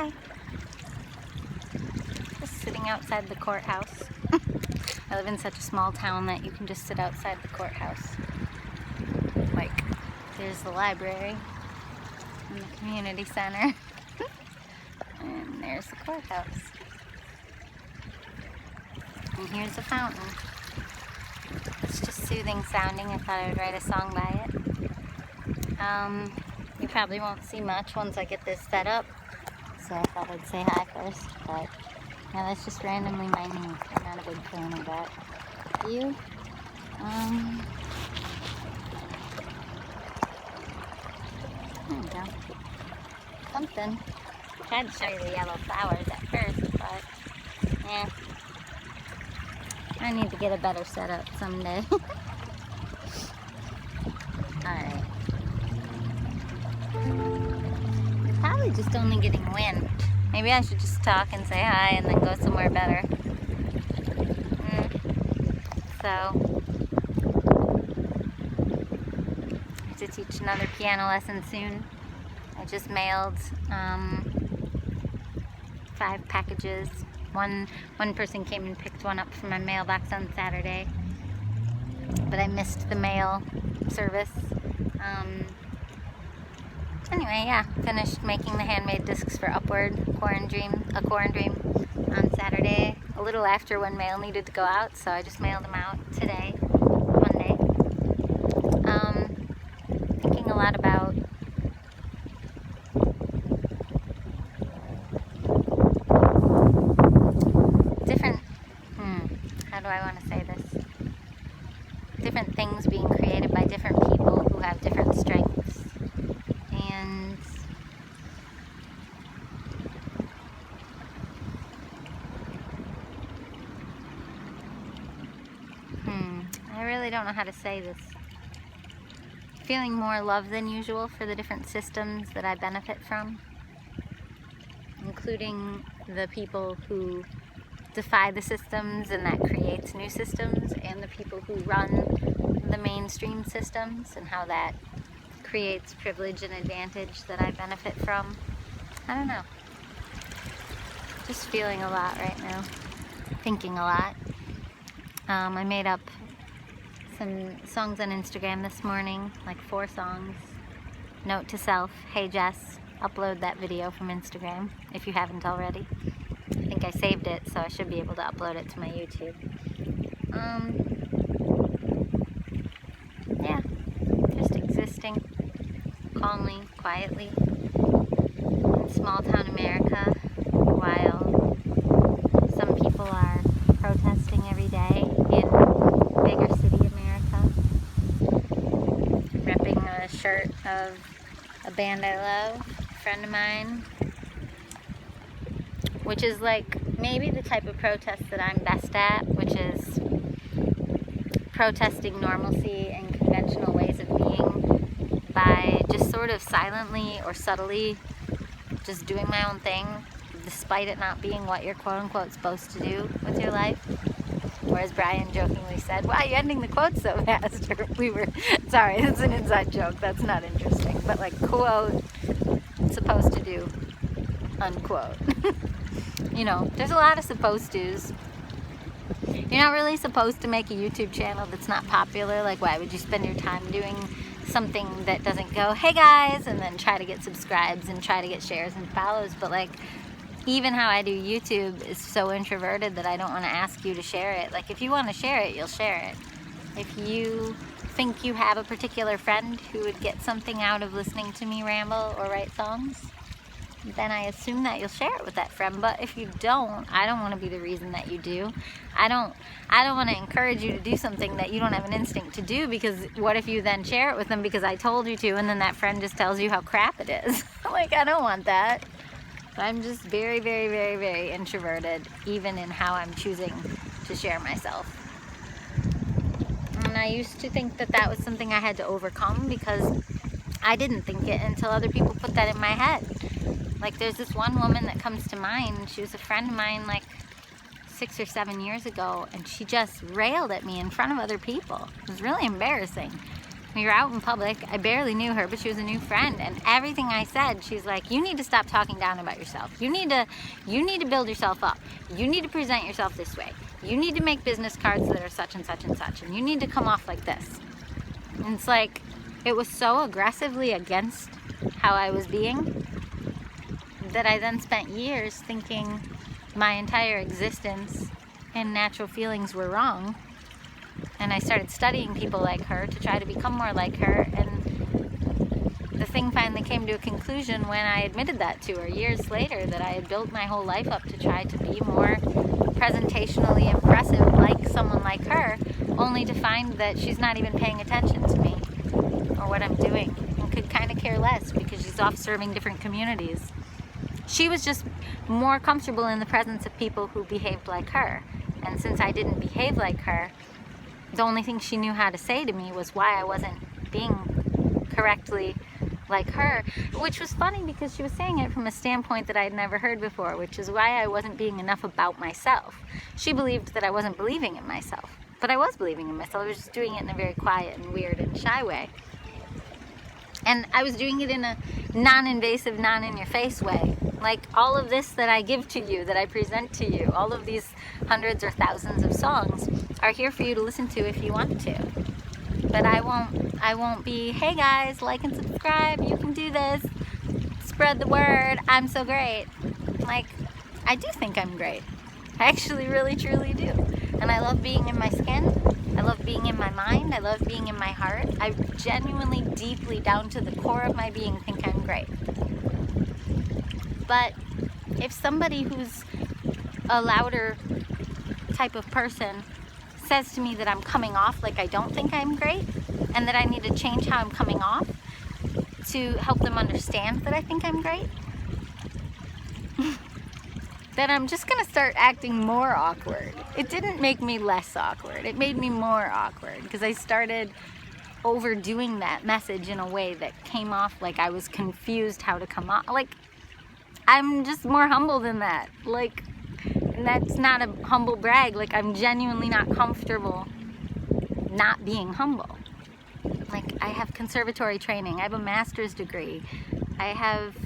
Hi. Just sitting outside the courthouse. I live in such a small town that you can just sit outside the courthouse. Like, there's the library and the community center. And there's the courthouse. And here's a fountain. It's just soothing sounding. I thought I would write a song by it. You probably won't see much once I get this set up, so I thought I'd say hi first, but yeah, that's just randomly my knee. I'm not a big fan of that. You? There we go. Something. I tried to show you the yellow flowers at first, but yeah. I need to get a better setup someday. Alright. You're probably just only getting wind. Maybe I should just talk and say hi and then go somewhere better. So, I have to teach another piano lesson soon. I just mailed 5 packages. One person came and picked one up from my mailbox on Saturday, but I missed the mail service. Anyway, yeah, finished making the handmade discs for Upward, a Quarren Dream on Saturday, a little after when mail needed to go out, so I just mailed them out today, Monday. Thinking a lot about different, how do I want to say this? Different things being created by different people who have different strengths. And I really don't know how to say this. Feeling more love than usual for the different systems that I benefit from, including the people who defy the systems and that creates new systems, and the people who run the mainstream systems and how that creates privilege and advantage that I benefit from. I don't know. Just feeling a lot right now. Thinking a lot. I made up some songs on Instagram this morning, like 4 songs. Note to self, hey Jess, upload that video from Instagram if you haven't already. I think I saved it, so I should be able to upload it to my YouTube. Yeah, just existing calmly, quietly in small town America while some people are protesting every day in bigger city America. Repping a shirt of a band I love, a friend of mine, which is like maybe the type of protest that I'm best at, which is protesting normalcy and conventional ways of being by just sort of silently or subtly just doing my own thing, despite it not being what you're quote-unquote supposed to do with your life. Or as Brian jokingly said, wow, you're ending the quote so fast. Sorry, it's an inside joke, that's not interesting. But like, quote, supposed to do, unquote. You know, there's a lot of supposed-tos. You're not really supposed to make a YouTube channel that's not popular. Like, why would you spend your time doing something that doesn't go, hey guys, and then try to get subscribes and try to get shares and follows? But like, even how I do YouTube is so introverted that I don't want to ask you to share it. Like, if you want to share it, you'll share it. If you think you have a particular friend who would get something out of listening to me ramble or write songs, then I assume that you'll share it with that friend. But if you don't, I don't want to be the reason that you do. I don't want to encourage you to do something that you don't have an instinct to do, because what if you then share it with them because I told you to, and then that friend just tells you how crap it is? Like, I don't want that. I'm just very, very, very, very introverted, even in how I'm choosing to share myself. And I used to think that that was something I had to overcome, because I didn't think it until other people put that in my head. Like, there's this one woman that comes to mind. She was a friend of mine like 6 or 7 years ago, and she just railed at me in front of other people. It was really embarrassing. We were out in public. I barely knew her, but she was a new friend. And everything I said, she's like, you need to stop talking down about yourself. You need to build yourself up. You need to present yourself this way. You need to make business cards that are such and such and such. And you need to come off like this. And it's like, it was so aggressively against how I was being that I then spent years thinking my entire existence and natural feelings were wrong. And I started studying people like her to try to become more like her, and the thing finally came to a conclusion when I admitted that to her years later, that I had built my whole life up to try to be more presentationally impressive like someone like her, only to find that she's not even paying attention to me or what I'm doing, and could kind of care less because she's off serving different communities. She was just more comfortable in the presence of people who behaved like her, and since I didn't behave like her, the only thing she knew how to say to me was why I wasn't being correctly like her, which was funny because she was saying it from a standpoint that I had never heard before, which is why I wasn't being enough about myself. She believed that I wasn't believing in myself, but I was believing in myself. I was just doing it in a very quiet and weird and shy way. And I was doing it in a non-invasive, non-in-your-face way. Like all of this that I give to you, that I present to you, all of these hundreds or thousands of songs are here for you to listen to if you want to. But I won't be, hey guys, like and subscribe, you can do this, spread the word, I'm so great. Like, I do think I'm great. I actually really truly do. And I love being in my skin. I love being in my mind. I love being in my heart. I genuinely, deeply, down to the core of my being, think I'm great. But if somebody who's a louder type of person says to me that I'm coming off like I don't think I'm great, and that I need to change how I'm coming off to help them understand that I think I'm great, then I'm just gonna start acting more awkward. It didn't make me less awkward. It made me more awkward because I started overdoing that message in a way that came off like I was confused how to come off. Like, I'm just more humble than that. Like, and that's not a humble brag. Like, I'm genuinely not comfortable not being humble. Like, I have conservatory training. I have a master's degree. I have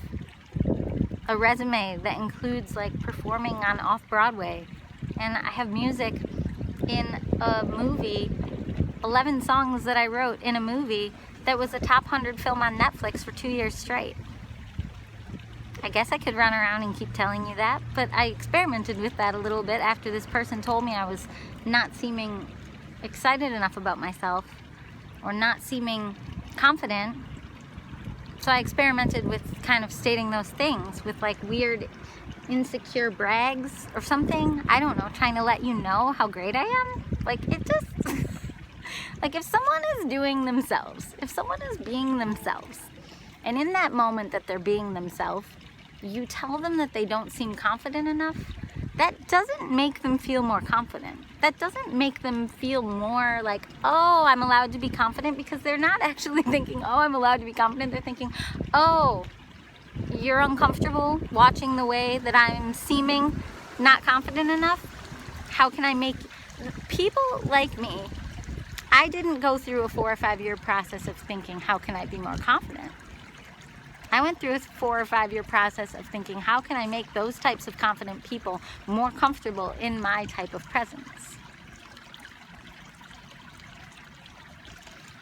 a resume that includes like performing on off-Broadway, and I have music in a movie, 11 songs that I wrote in a movie that was a top 100 film on Netflix for 2 years straight. I guess I could run around and keep telling you that, but I experimented with that a little bit after this person told me I was not seeming excited enough about myself or not seeming confident. So I experimented with kind of stating those things with like weird insecure brags or something. I don't know, trying to let you know how great I am. Like, it just, like if someone is doing themselves, if someone is being themselves, and in that moment that they're being themselves, you tell them that they don't seem confident enough, that doesn't make them feel more confident. That doesn't make them feel more like, oh, I'm allowed to be confident, because they're not actually thinking, oh, I'm allowed to be confident. They're thinking, oh, you're uncomfortable watching the way that I'm seeming not confident enough. How can I make people like me? I didn't go through a 4 or 5 year process of thinking, how can I be more confident? I went through a 4 or 5 year process of thinking, how can I make those types of confident people more comfortable in my type of presence?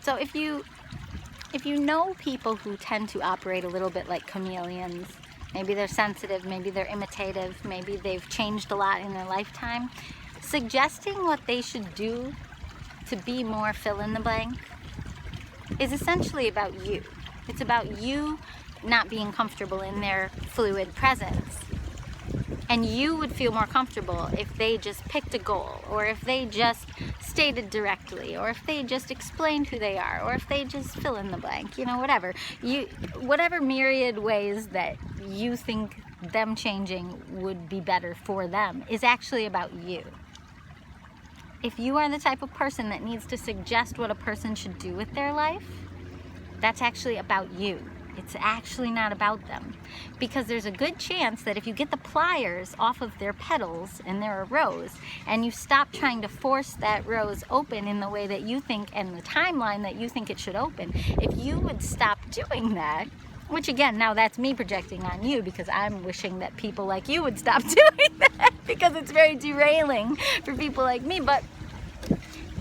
So if you know people who tend to operate a little bit like chameleons, maybe they're sensitive, maybe they're imitative, maybe they've changed a lot in their lifetime, suggesting what they should do to be more fill in the blank is essentially about you. It's about you not being comfortable in their fluid presence. And you would feel more comfortable if they just picked a goal, or if they just stated directly, or if they just explained who they are, or if they just fill in the blank, you know, whatever. Whatever myriad ways that you think them changing would be better for them is actually about you. If you are the type of person that needs to suggest what a person should do with their life, that's actually about you. It's actually not about them. Because there's a good chance that if you get the pliers off of their petals and they're a rose, and you stop trying to force that rose open in the way that you think and the timeline that you think it should open, if you would stop doing that, which again, now that's me projecting on you because I'm wishing that people like you would stop doing that because it's very derailing for people like me, but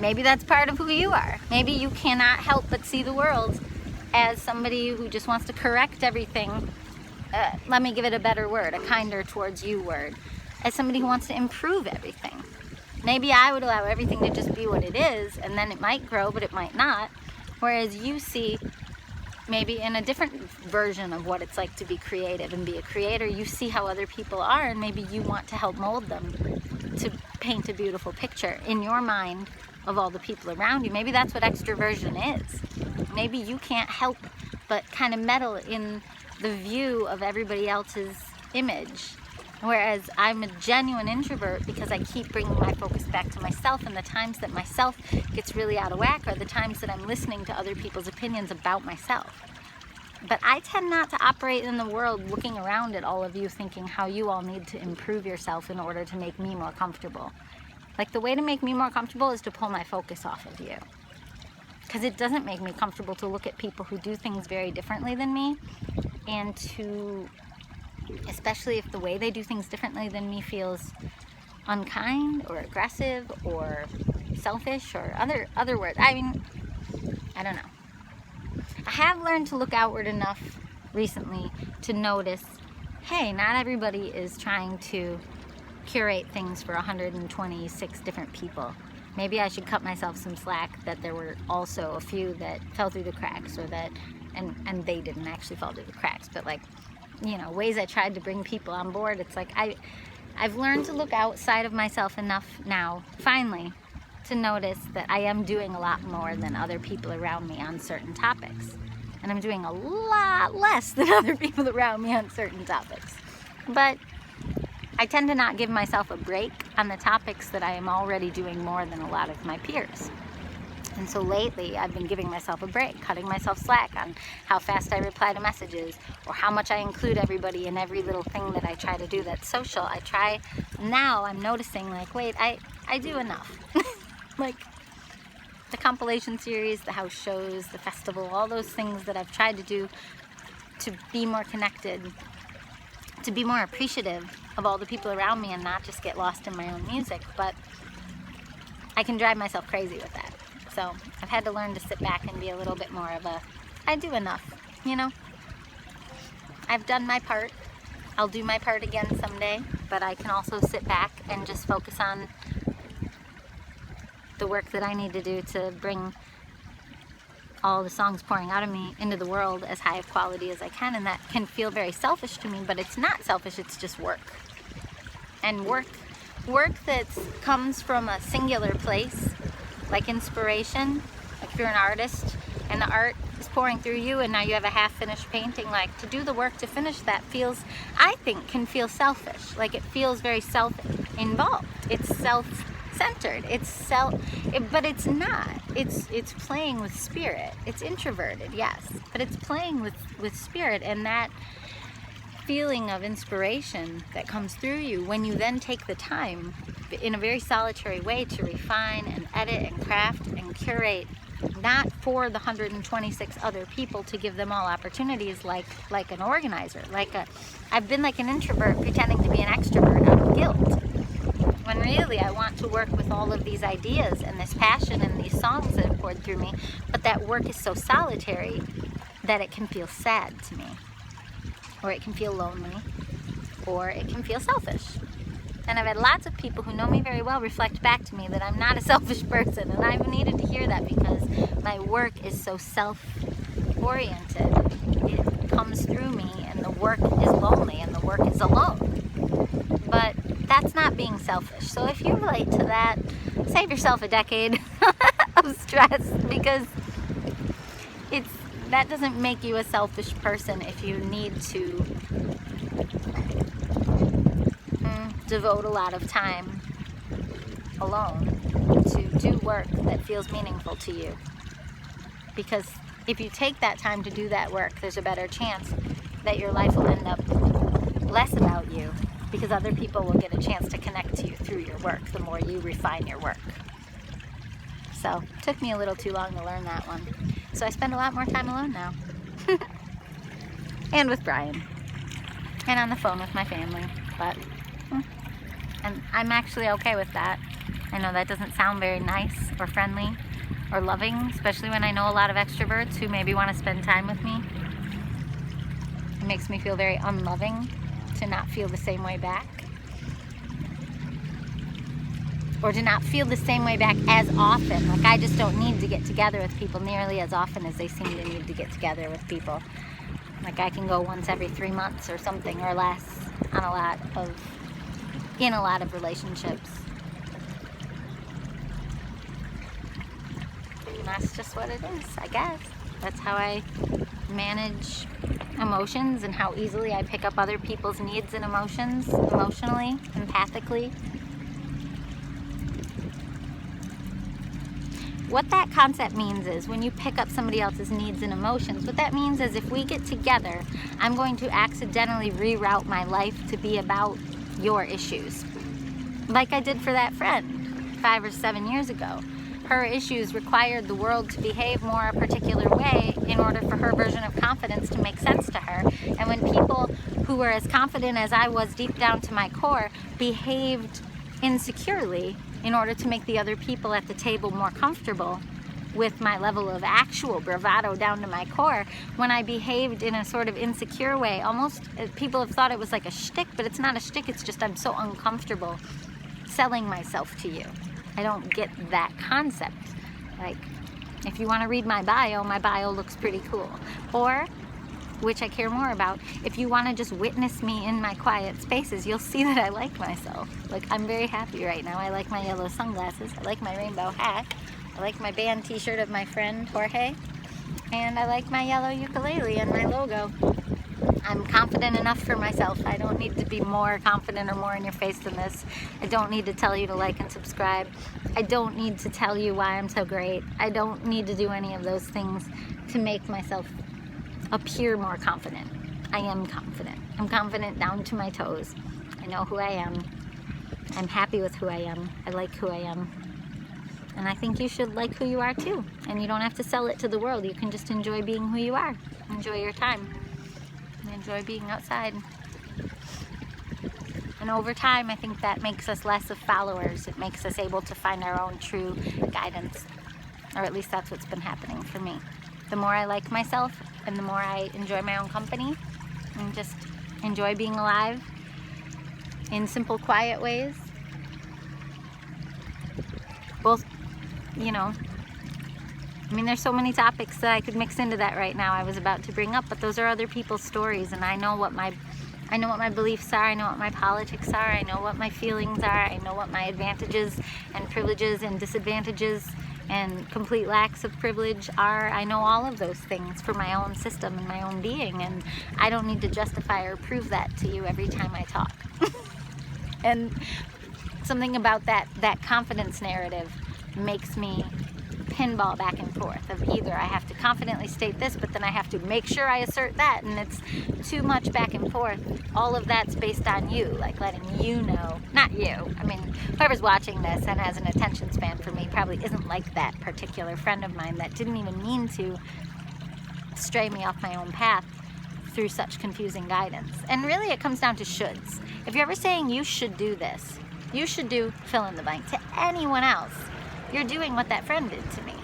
maybe that's part of who you are. Maybe you cannot help but see the world as somebody who just wants to correct everything. Let me give it a better word, a kinder towards you word. As somebody who wants to improve everything. Maybe I would allow everything to just be what it is, and then it might grow, but it might not. Whereas you see maybe in a different version of what it's like to be creative and be a creator, you see how other people are, and maybe you want to help mold them to paint a beautiful picture in your mind of all the people around you. Maybe that's what extroversion is. Maybe you can't help but kind of meddle in the view of everybody else's image. Whereas I'm a genuine introvert because I keep bringing my focus back to myself, and the times that myself gets really out of whack are the times that I'm listening to other people's opinions about myself. But I tend not to operate in the world looking around at all of you thinking how you all need to improve yourself in order to make me more comfortable. Like, the way to make me more comfortable is to pull my focus off of you. Because it doesn't make me comfortable to look at people who do things very differently than me, and to, especially if the way they do things differently than me feels unkind or aggressive or selfish or other words. I mean, I don't know. I have learned to look outward enough recently to notice, hey, not everybody is trying to curate things for 126 different people. Maybe I should cut myself some slack that there were also a few that fell through the cracks, or that, and they didn't actually fall through the cracks, but like, you know, ways I tried to bring people on board. It's like I've learned to look outside of myself enough now, finally, to notice that I am doing a lot more than other people around me on certain topics. And I'm doing a lot less than other people around me on certain topics. But I tend to not give myself a break on the topics that I am already doing more than a lot of my peers. And so lately, I've been giving myself a break, cutting myself slack on how fast I reply to messages, or how much I include everybody in every little thing that I try to do that's social. Now I'm noticing, like, wait, I do enough. Like, the compilation series, the house shows, the festival, all those things that I've tried to do to be more connected, to be more appreciative of all the people around me and not just get lost in my own music. But I can drive myself crazy with that. So I've had to learn to sit back and be a little bit more of a, I do enough, you know? I've done my part. I'll do my part again someday, but I can also sit back and just focus on the work that I need to do to bring all the songs pouring out of me into the world as high of quality as I can. And that can feel very selfish to me, but it's not selfish, it's just work. And work that comes from a singular place, like inspiration. Like if you're an artist and the art is pouring through you and now you have a half-finished painting, like to do the work to finish that feels, I think, can feel selfish. Like it feels very self-involved. It's self-centered. But it's not. It's playing with spirit. It's introverted, yes, but it's playing with spirit, and that feeling of inspiration that comes through you when you then take the time in a very solitary way to refine and edit and craft and curate, not for the 126 other people to give them all opportunities like an organizer. I've been like an introvert pretending to be an extrovert out of guilt, when really I want to work with all of these ideas and this passion and these songs that have poured through me, but that work is so solitary that it can feel sad to me, or it can feel lonely, or it can feel selfish. And I've had lots of people who know me very well reflect back to me that I'm not a selfish person, and I've needed to hear that because my work is so self-oriented. It comes through me, and the work is lonely, and the work is alone. But that's not being selfish. So if you relate to that, save yourself a decade of stress, because that doesn't make you a selfish person if you need to devote a lot of time alone to do work that feels meaningful to you. Because if you take that time to do that work, there's a better chance that your life will end up less about you, because other people will get a chance to connect to you through your work the more you refine your work. So it took me a little too long to learn that one. So I spend a lot more time alone now. And with Brian. And on the phone with my family. But, and I'm actually okay with that. I know that doesn't sound very nice or friendly or loving, especially when I know a lot of extroverts who maybe want to spend time with me. It makes me feel very unloving to not feel the same way back. Or to not feel the same way back as often. Like, I just don't need to get together with people nearly as often as they seem to need to get together with people. Like, I can go once every 3 months or something, or less, on in a lot of relationships. And that's just what it is, I guess. That's how I manage emotions, and how easily I pick up other people's needs and emotions, emotionally, empathically. What that concept means is, when you pick up somebody else's needs and emotions, what that means is, if we get together, I'm going to accidentally reroute my life to be about your issues. Like I did for that friend 5 or 7 years ago. Her issues required the world to behave more a particular way in order for her version of confidence to make sense to her. And when people who were as confident as I was deep down to my core behaved insecurely in order to make the other people at the table more comfortable with my level of actual bravado down to my core, when I behaved in a sort of insecure way, almost, people have thought it was like a shtick, but it's not a shtick, it's just I'm so uncomfortable selling myself to you. I don't get that concept. Like, if you want to read my bio looks pretty cool. Or, which I care more about, if you want to just witness me in my quiet spaces, you'll see that I like myself. Like, I'm very happy right now. I like my yellow sunglasses. I like my rainbow hat. I like my band t-shirt of my friend Jorge. And I like my yellow ukulele and my logo. I'm confident enough for myself. I don't need to be more confident or more in your face than this. I don't need to tell you to like and subscribe. I don't need to tell you why I'm so great. I don't need to do any of those things to make myself appear more confident. I am confident. I'm confident down to my toes. I know who I am. I'm happy with who I am. I like who I am. And I think you should like who you are too. And you don't have to sell it to the world. You can just enjoy being who you are. Enjoy your time. And enjoy being outside. And over time, I think that makes us less of followers. It makes us able to find our own true guidance. Or at least that's what's been happening for me. The more I like myself, and the more I enjoy my own company, and just enjoy being alive in simple, quiet ways. Both, you know, I mean, there's so many topics that I could mix into that right now I was about to bring up, but those are other people's stories, and I know what my beliefs are, I know what my politics are, I know what my feelings are, I know what my advantages and privileges and disadvantages and complete lacks of privilege are. I know all of those things for my own system and my own being, and I don't need to justify or prove that to you every time I talk. And something about that confidence narrative makes me pinball back and forth of either I have to confidently state this, but then I have to make sure I assert that, and it's too much back and forth. All of that's based on you, like letting you know, not you. I mean, whoever's watching this and has an attention span for me probably isn't like that particular friend of mine that didn't even mean to stray me off my own path through such confusing guidance. And really it comes down to shoulds. If you're ever saying you should do this, you should do fill in the blank to anyone else, you're doing what that friend did to me.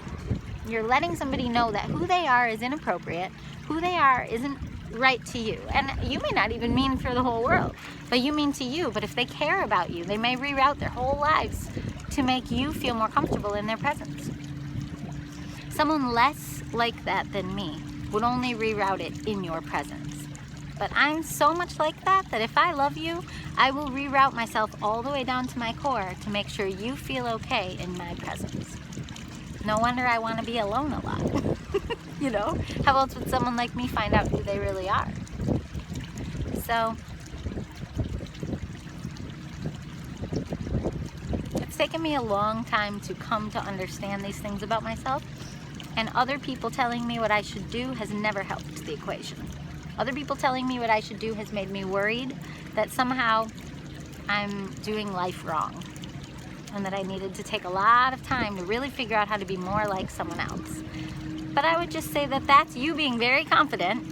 You're letting somebody know that who they are is inappropriate, who they are isn't right to you. And you may not even mean for the whole world, but you mean to you. But if they care about you, they may reroute their whole lives to make you feel more comfortable in their presence. Someone less like that than me would only reroute it in your presence. But I'm so much like that if if I love you, I will reroute myself all the way down to my core to make sure you feel okay in my presence. No wonder I want to be alone a lot. You know, how else would someone like me find out who they really are? So, it's taken me a long time to come to understand these things about myself. And other people telling me what I should do has never helped the equation. Other people telling me what I should do has made me worried that somehow I'm doing life wrong, and that I needed to take a lot of time to really figure out how to be more like someone else. But I would just say that that's you being very confident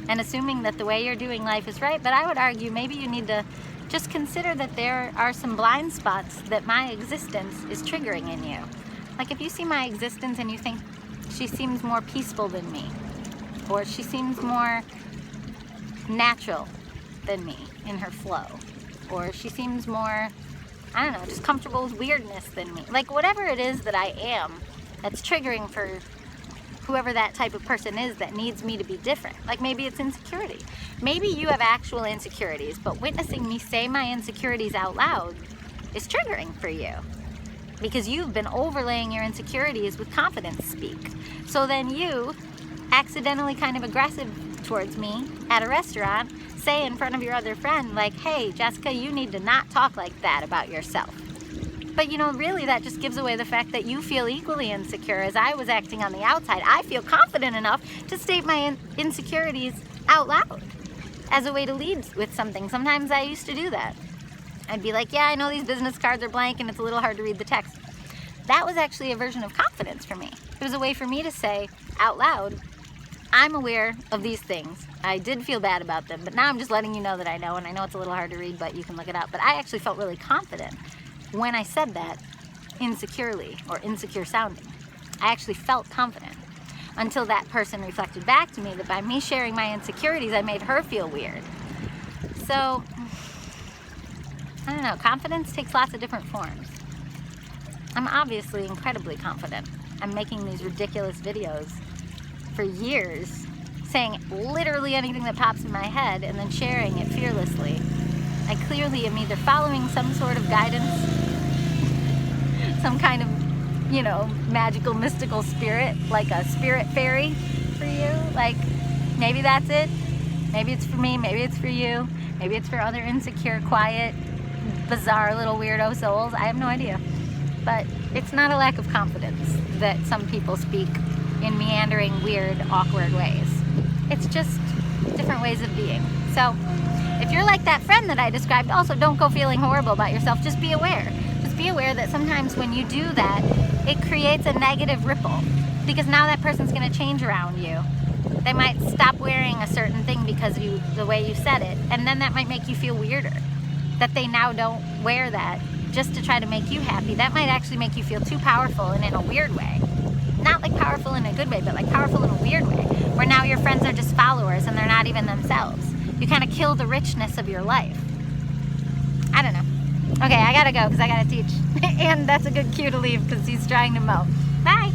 and assuming that the way you're doing life is right. But I would argue maybe you need to just consider that there are some blind spots that my existence is triggering in you. Like if you see my existence and you think she seems more peaceful than me, or she seems more natural than me in her flow, or she seems more, I don't know, just comfortable with weirdness than me. Like whatever it is that I am that's triggering for whoever that type of person is that needs me to be different. Like maybe it's insecurity. Maybe you have actual insecurities, but witnessing me say my insecurities out loud is triggering for you, because you've been overlaying your insecurities with confidence speak. So then you, accidentally kind of aggressive towards me at a restaurant, say in front of your other friend, like, hey, Jessica, you need to not talk like that about yourself. But you know, really that just gives away the fact that you feel equally insecure as I was acting on the outside. I feel confident enough to state my insecurities out loud as a way to lead with something. Sometimes I used to do that. I'd be like, yeah, I know these business cards are blank and it's a little hard to read the text. That was actually a version of confidence for me. It was a way for me to say out loud, I'm aware of these things. I did feel bad about them, but now I'm just letting you know that I know, and I know it's a little hard to read, but you can look it up. But I actually felt really confident when I said that insecurely or insecure sounding. I actually felt confident until that person reflected back to me that by me sharing my insecurities, I made her feel weird. So, I don't know, confidence takes lots of different forms. I'm obviously incredibly confident. I'm making these ridiculous videos for years, saying literally anything that pops in my head and then sharing it fearlessly. I clearly am either following some sort of guidance, some kind of, you know, magical, mystical spirit, like a spirit fairy for you. Like, maybe that's it. Maybe it's for me, maybe it's for you, maybe it's for other insecure, quiet, bizarre little weirdo souls. I have no idea. But it's not a lack of confidence that some people speak in meandering, weird, awkward ways. It's just different ways of being. So if you're like that friend that I described, also don't go feeling horrible about yourself. Just be aware. Just be aware that sometimes when you do that, it creates a negative ripple, because now that person's going to change around you. They might stop wearing a certain thing because the way you said it, and then that might make you feel weirder, that they now don't wear that just to try to make you happy. That might actually make you feel too powerful and in a weird way. Not like powerful in a good way, but like powerful in a weird way, where now your friends are just followers and they're not even themselves. You kind of kill the richness of your life. I don't know. Okay, I gotta go because I gotta teach. And that's a good cue to leave because he's trying to mow. Bye!